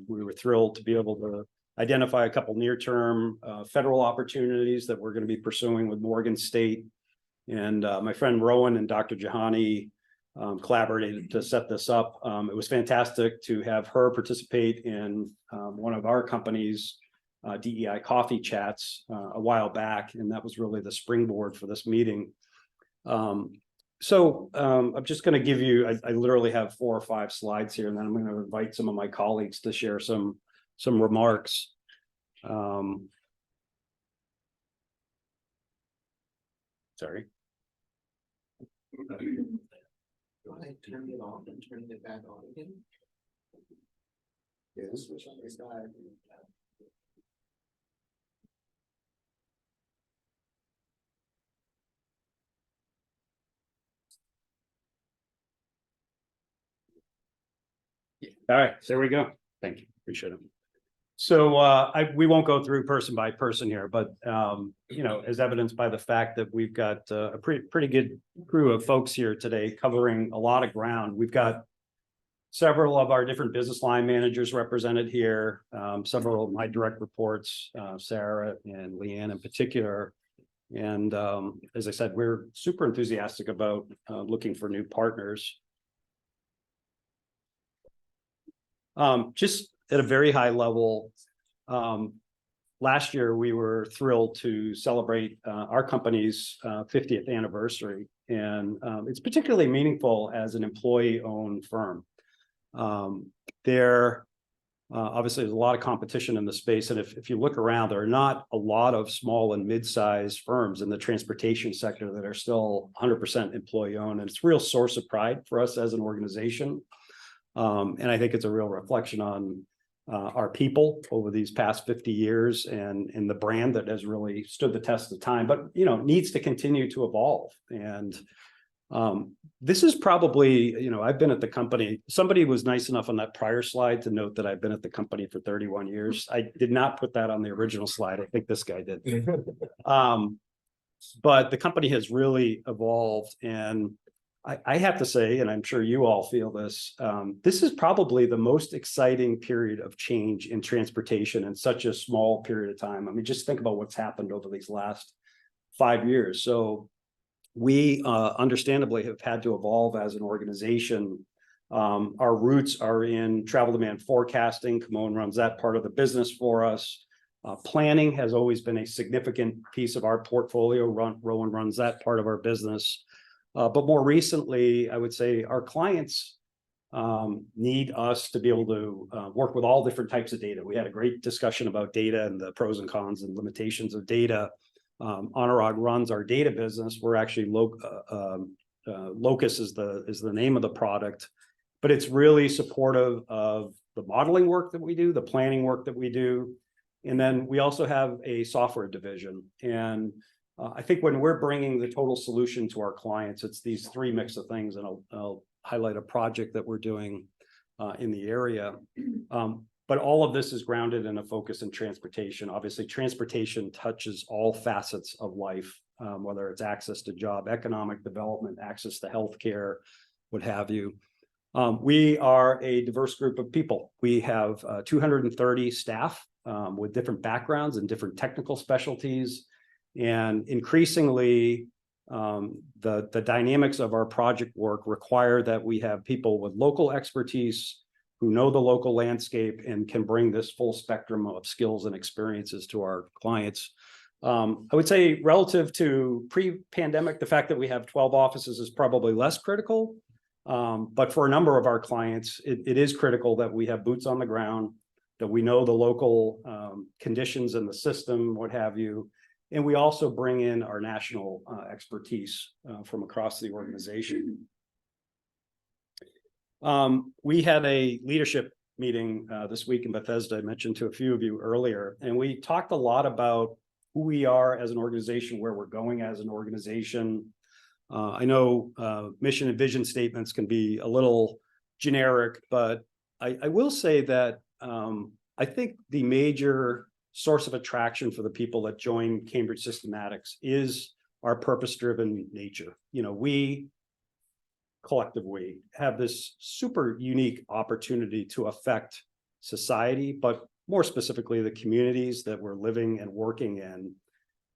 we were thrilled to be able to identify a couple near-term federal opportunities that we're going to be pursuing with Morgan State. And my friend Rowan and Dr. Jahani collaborated to set this up. It was fantastic to have her participate in one of our company's DEI coffee chats a while back, and that was really the springboard for this meeting. I'm just going to give you, I literally have 4 or 5 slides here, and then I'm going to invite some of my colleagues to share some remarks. Sorry. Go ahead, turn it off and turn it back on again. Yeah, switch on this side. All right, there we go. Thank you. Appreciate it. So we won't go through person by person here, but as evidenced by the fact that we've got a pretty good crew of folks here today covering a lot of ground. We've got several of our different business line managers represented here, several of my direct reports, Sarah and Leanne in particular. And as I said, we're super enthusiastic about looking for new partners. Just at a very high level, last year we were thrilled to celebrate our company's 50th anniversary, and it's particularly meaningful as an employee-owned firm. Obviously there's a lot of competition in the space, and if you look around, there are not a lot of small and mid-sized firms in the transportation sector that are still 100% employee-owned, and it's a real source of pride for us as an organization. And I think it's a real reflection on our people over these past 50 years and the brand that has really stood the test of time, but needs to continue to evolve. And this is probably, I've been at the company. Somebody was nice enough on that prior slide to note that I've been at the company for 31 years. I did not put that on the original slide. I think this guy did. But the company has really evolved, and I have to say, and I'm sure you all feel this, this is probably the most exciting period of change in transportation in such a small period of time. I mean, just think about what's happened over these last 5 years. So we understandably have had to evolve as an organization. Our roots are in travel demand forecasting. Kimon runs that part of the business for us. Planning has always been a significant piece of our portfolio. Rowan runs that part of our business. But more recently, I would say our clients need us to be able to work with all different types of data. We had a great discussion about data and the pros and cons and limitations of data. Anurag runs our data business. We're actually Locus is the name of the product, but it's really supportive of the modeling work that we do, the planning work that we do, and then we also have a software division. And I think when we're bringing the total solution to our clients, it's these 3 mix of things, and I'll highlight a project that we're doing in the area. But all of this is grounded in a focus in transportation. Obviously, transportation touches all facets of life, whether it's access to job, economic development, access to healthcare, what have you. We are a diverse group of people. We have 230 staff with different backgrounds and different technical specialties. And increasingly, the dynamics of our project work require that we have people with local expertise who know the local landscape and can bring this full spectrum of skills and experiences to our clients. I would say relative to pre-pandemic, the fact that we have 12 offices is probably less critical. But for a number of our clients, it is critical that we have boots on the ground, that we know the local conditions in the system, what have you. And we also bring in our national expertise from across the organization. We had a leadership meeting this week in Bethesda. I mentioned to a few of you earlier, and we talked a lot about who we are as an organization, where we're going as an organization. I know mission and vision statements can be a little generic, but I will say that I think the major source of attraction for the people that join Cambridge Systematics is our purpose-driven nature. We collectively have this super unique opportunity to affect society, but more specifically the communities that we're living and working in.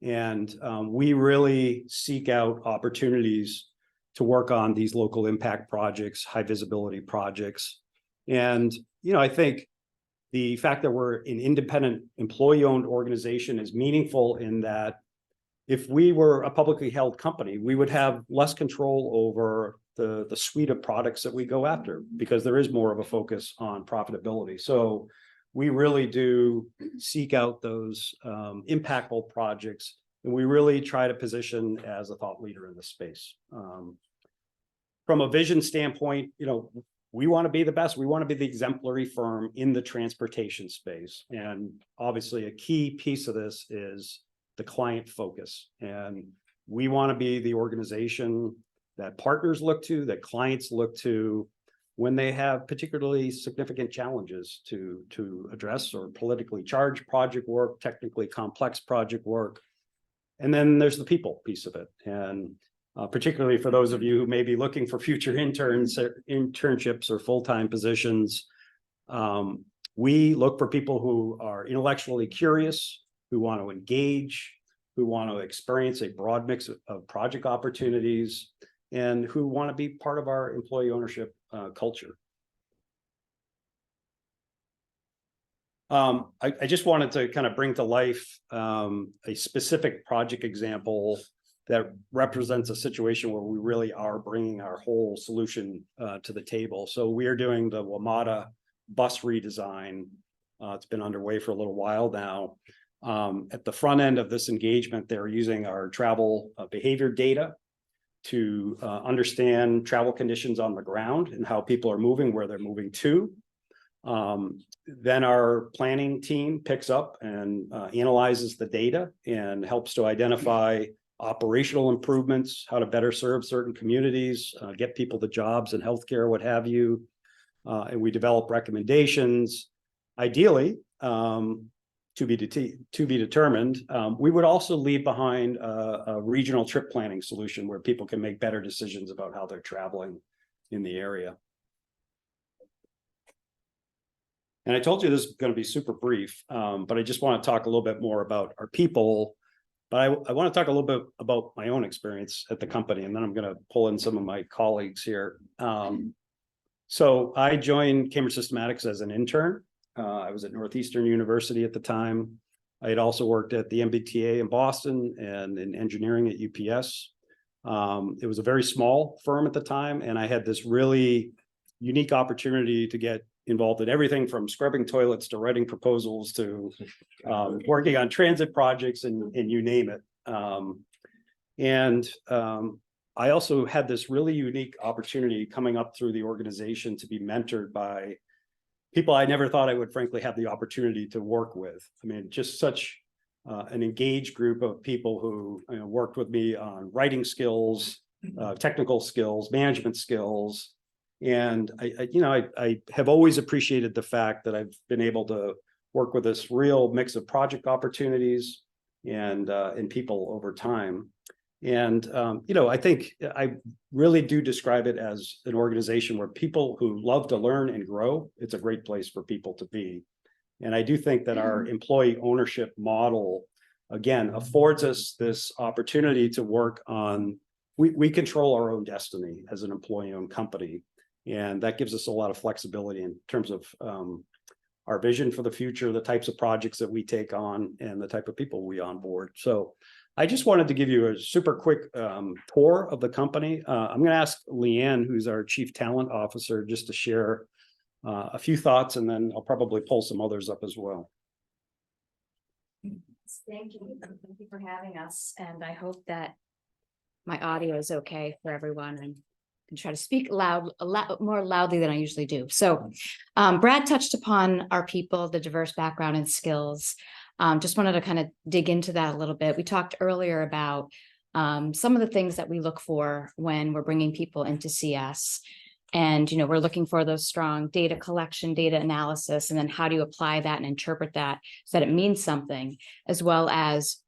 And we really seek out opportunities to work on these local impact projects, high visibility projects. And, I think the fact that we're an independent employee-owned organization is meaningful in that if we were a publicly held company, we would have less control over the suite of products that we go after, because there is more of a focus on profitability. So we really do seek out those impactful projects, and we really try to position as a thought leader in the space. From a vision standpoint, we want to be the best. We want to be the exemplary firm in the transportation space. And obviously a key piece of this is the client focus. And we want to be the organization that partners look to, that clients look to when they have particularly significant challenges to address, or politically charged project work, technically complex project work. And then there's the people piece of it. And particularly for those of you who may be looking for future internships or full-time positions, we look for people who are intellectually curious, who want to engage, who want to experience a broad mix of project opportunities, and who want to be part of our employee ownership culture. I just wanted to kind of bring to life a specific project example that represents a situation where we really are bringing our whole solution to the table. So we are doing the WMATA bus redesign. It's been underway for a little while now. At the front end of this engagement, they're using our travel behavior data to understand travel conditions on the ground and how people are moving, where they're moving to. Then our planning team picks up and analyzes the data and helps to identify operational improvements, how to better serve certain communities, get people the jobs and healthcare, what have you. And we develop recommendations. Ideally, to be determined. We would also leave behind a regional trip planning solution where people can make better decisions about how they're traveling in the area. And I told you this is going to be super brief, but I just want to talk a little bit more about our people. But I want to talk a little bit about my own experience at the company, and then I'm going to pull in some of my colleagues here. So I joined Cambridge Systematics as an intern. I was at Northeastern University at the time. I had also worked at the MBTA in Boston and in engineering at UPS. It was a very small firm at the time, and I had this really unique opportunity to get involved in everything from scrubbing toilets to writing proposals to working on transit projects and you name it. I also had this really unique opportunity coming up through the organization to be mentored by people I never thought I would frankly have the opportunity to work with. I mean, just such an engaged group of people who worked with me on writing skills, technical skills, management skills. And I have always appreciated the fact that I've been able to work with this real mix of project opportunities and people over time. And, I think I really do describe it as an organization where people who love to learn and grow, it's a great place for people to be. And I do think that our employee ownership model, again, affords us this opportunity to work on, we control our own destiny as an employee-owned company. And that gives us a lot of flexibility in terms of our vision for the future, the types of projects that we take on, and the type of people we onboard. So I just wanted to give you a super quick tour of the company. I'm going to ask Leanne, who's our Chief Talent Officer, just to share a few thoughts, and then I'll probably pull some others up as well. Thank you. Thank you for having us. And I hope that my audio is okay for everyone. And can try to speak a lot more loudly than I usually do. So Brad touched upon our people, the diverse background and skills. Just wanted to kind of dig into that a little bit. We talked earlier about some of the things that we look for when we're bringing people into CS. And, we're looking for those strong data collection, data analysis, and then how do you apply that and interpret that so that it means something, as well as,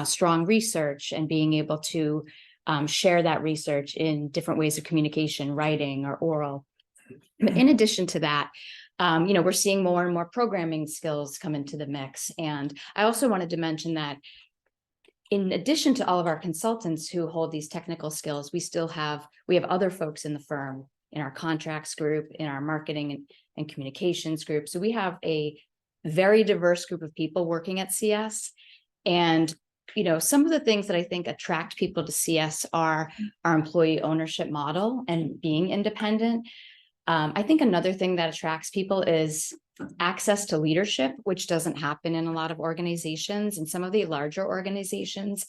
strong research and being able to share that research in different ways of communication, writing or oral. But in addition to that, We're seeing more and more programming skills come into the mix. And I also wanted to mention that in addition to all of our consultants who hold these technical skills, we have other folks in the firm, in our contracts group, in our marketing and communications group. So we have a very diverse group of people working at CS. And, some of the things that I think attract people to CS are our employee ownership model and being independent. I think another thing that attracts people is access to leadership, which doesn't happen in a lot of organizations. And some of the larger organizations,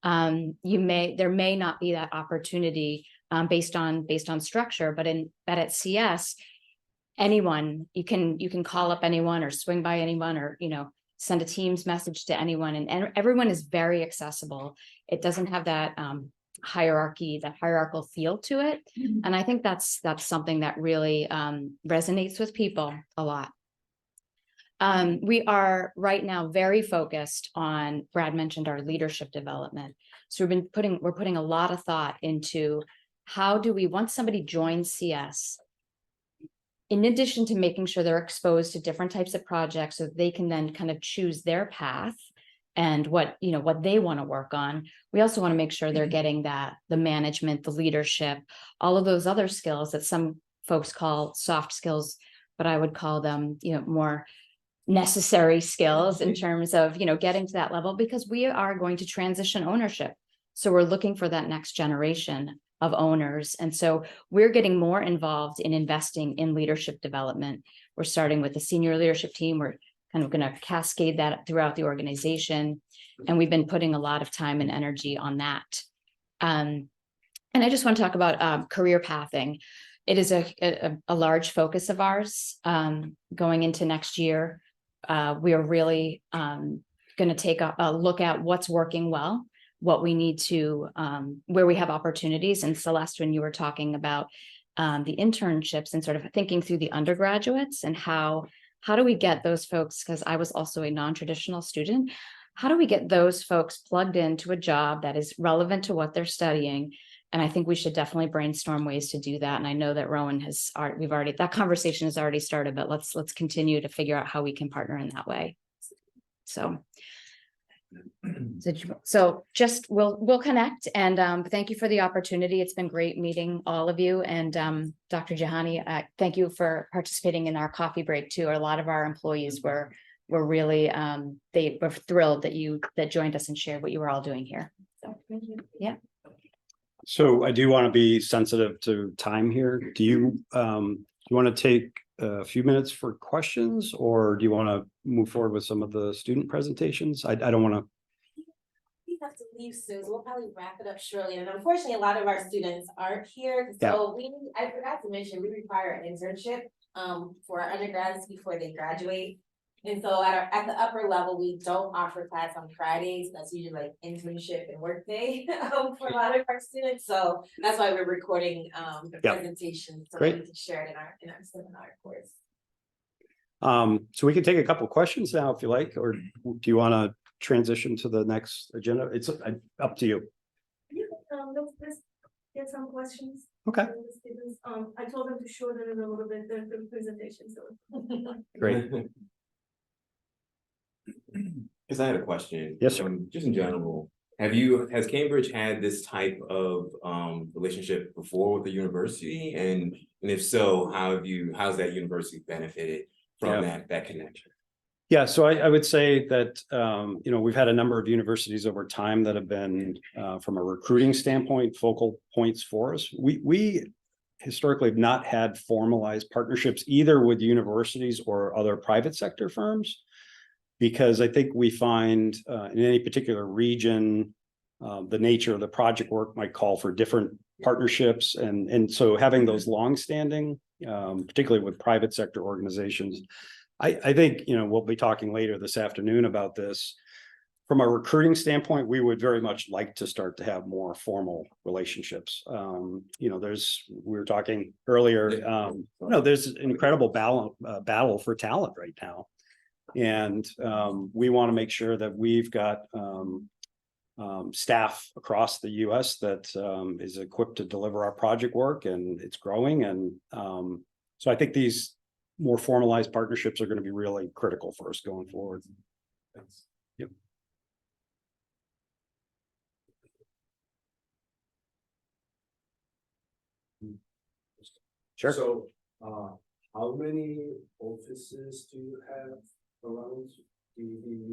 there may not be that opportunity based on structure, but at CS, anyone, you can call up anyone or swing by anyone or, send a Teams message to anyone, and everyone is very accessible. It doesn't have that hierarchical feel to it. And I think that's something that really resonates with people a lot. We are right now very focused on, Brad mentioned our leadership development. So we're putting a lot of thought into how do we, once somebody joins CS, in addition to making sure they're exposed to different types of projects so that they can then kind of choose their path and what they want to work on, we also want to make sure they're getting the management, the leadership, all of those other skills that some folks call soft skills, but I would call them, more necessary skills in terms of, getting to that level, because we are going to transition ownership. So we're looking for that next generation of owners. And so we're getting more involved in investing in leadership development. We're starting with the senior leadership team. We're kind of going to cascade that throughout the organization. And we've been putting a lot of time and energy on that. And I just want to talk about career pathing. It is a large focus of ours going into next year. We are really going to take a look at what's working well, what we need to, where we have opportunities. And Celeste, when you were talking about the internships and sort of thinking through the undergraduates and how do we get those folks, because I was also a non-traditional student, how do we get those folks plugged into a job that is relevant to what they're studying? And I think we should definitely brainstorm ways to do that. And I know that Rowan that conversation has already started, but let's continue to figure out how we can partner in that way. So just we'll connect, and thank you for the opportunity. It's been great meeting all of you, and Dr. Jahani, thank you for participating in our coffee break too. A lot of our employees were really they were thrilled that joined us and shared what you were all doing here. So thank you. Yeah. So I do want to be sensitive to time here. Do you want to take a few minutes for questions, or do you want to move forward with some of the student presentations? I don't want to. We have to leave soon, so we'll probably wrap it up shortly. And unfortunately, a lot of our students aren't here. So I forgot to mention, we require an internship for our undergrads before they graduate. And so at the upper level, we don't offer class on Fridays. That's usually like internship and work day for a lot of our students. So that's why we're recording the presentation so that we can share it in our seminar course. So we can take a couple of questions now if you like, or do you want to transition to the next agenda? It's up to you. Let's get some questions. Okay. I told them to shorten it a little bit, the presentation, so. Great. Because I had a question. Yes, sir. Just in general, has Cambridge had this type of relationship before with the university? And if so, how's that university benefited from that connection? Yeah, so I would say that, we've had a number of universities over time that have been, from a recruiting standpoint, focal points for us. We historically have not had formalized partnerships either with universities or other private sector firms, because I think we find in any particular region, the nature of the project work might call for different partnerships. And so having those longstanding, particularly with private sector organizations, I think, we'll be talking later this afternoon about this. From a recruiting standpoint, we would very much like to start to have more formal relationships. We were talking earlier, there's an incredible battle for talent right now. And we want to make sure that we've got staff across the US that is equipped to deliver our project work, and it's growing. And so I think these more formalized partnerships are going to be really critical for us going forward. Yep. Sure. So, how many offices do you have around the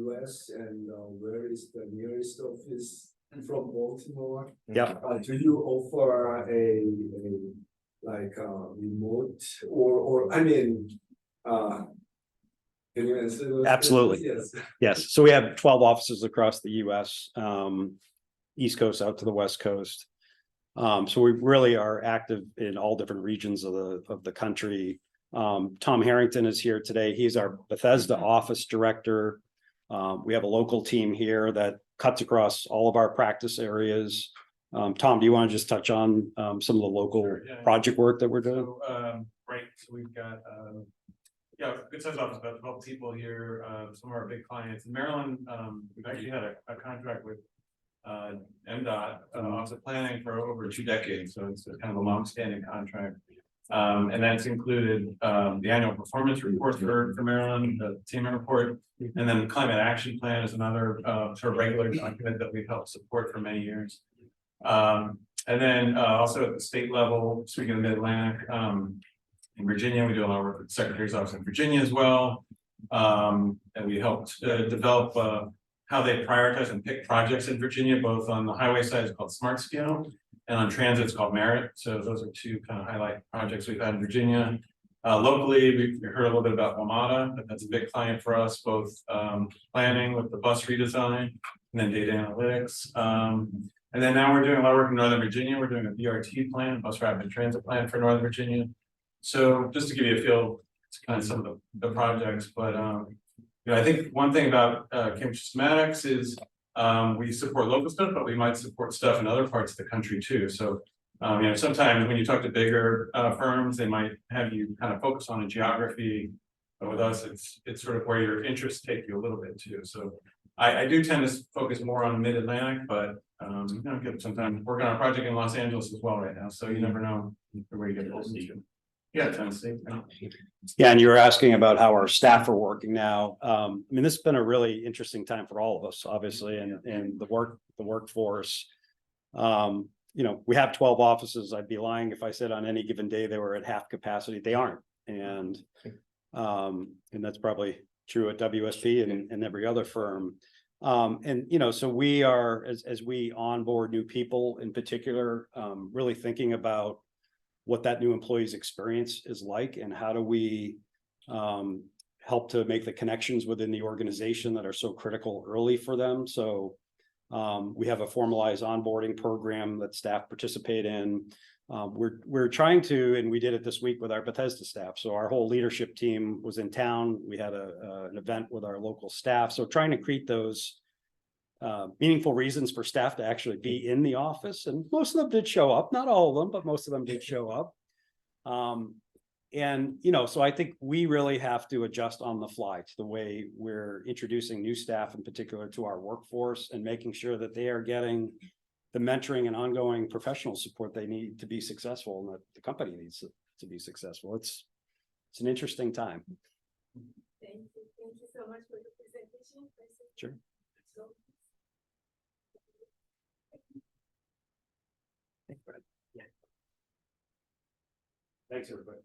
US, and where is the nearest office from Baltimore? Yeah. Do you offer a like remote or I mean, can you answer those Absolutely. questions? Yes. Yes, so we have 12 offices across the US, East Coast out to the West Coast. So we really are active in all different regions of the country. Tom Harrington is here today. He's our Bethesda office director. We have a local team here that cuts across all of our practice areas. Tom, do you want to just touch on some of the local Sure, yeah. project work that we're doing? So, right, so we've got, good sized office, about 12 people here, some of our big clients in Maryland. We've actually had a contract with MDOT, Office of Planning for over 2 decades, so it's kind of a long-standing contract. And that's included the annual performance report for Maryland, the attainment report, and then the climate action plan is another sort of regular document that we've helped support for many years. And then also at the state level, speaking of Mid-Atlantic, in Virginia, we do a lot of work with the Secretary's Office in Virginia as well. And we helped develop how they prioritize and pick projects in Virginia, both on the highway side, it's called Smart Scale, and on transit, it's called Merit. So those are 2 kind of highlight projects we've had in Virginia. Locally, we heard a little bit about WMATA, but that's a big client for us, both planning with the bus redesign and then data analytics. And then now we're doing a lot of work in Northern Virginia. We're doing a BRT plan, bus rapid transit plan for Northern Virginia. So just to give you a feel, it's kind of some of the projects, but I think one thing about Cambridge Systematics is we support local stuff, but we might support stuff in other parts of the country too. So sometimes when you talk to bigger firms, they might have you kind of focus on a geography. But with us, it's sort of where your interests take you a little bit too. So I do tend to focus more on Mid-Atlantic, but get sometimes working on a project in Los Angeles as well right now. So you never know where you get pulled into. Yeah, Tennessee. Yeah, and you were asking about how our staff are working now. I mean, this has been a really interesting time for all of us, obviously, and the workforce. We have 12 offices. I'd be lying if I said on any given day they were at half capacity. They aren't. And that's probably true at WSP and every other firm. So we are, as we onboard new people in particular, really thinking about what that new employee's experience is like and how do we help to make the connections within the organization that are so critical early for them. So we have a formalized onboarding program that staff participate in. We're trying to, and we did it this week with our Bethesda staff. So our whole leadership team was in town. We had an event with our local staff. So trying to create those meaningful reasons for staff to actually be in the office, and most of them did show up, not all of them, but most of them did show up. So I think we really have to adjust on the fly to the way we're introducing new staff in particular to our workforce and making sure that they are getting the mentoring and ongoing professional support they need to be successful and that the company needs to be successful. It's an interesting time. Thank you so much for the presentation. Sure. Thanks, Brad. Yeah. Thanks, everybody.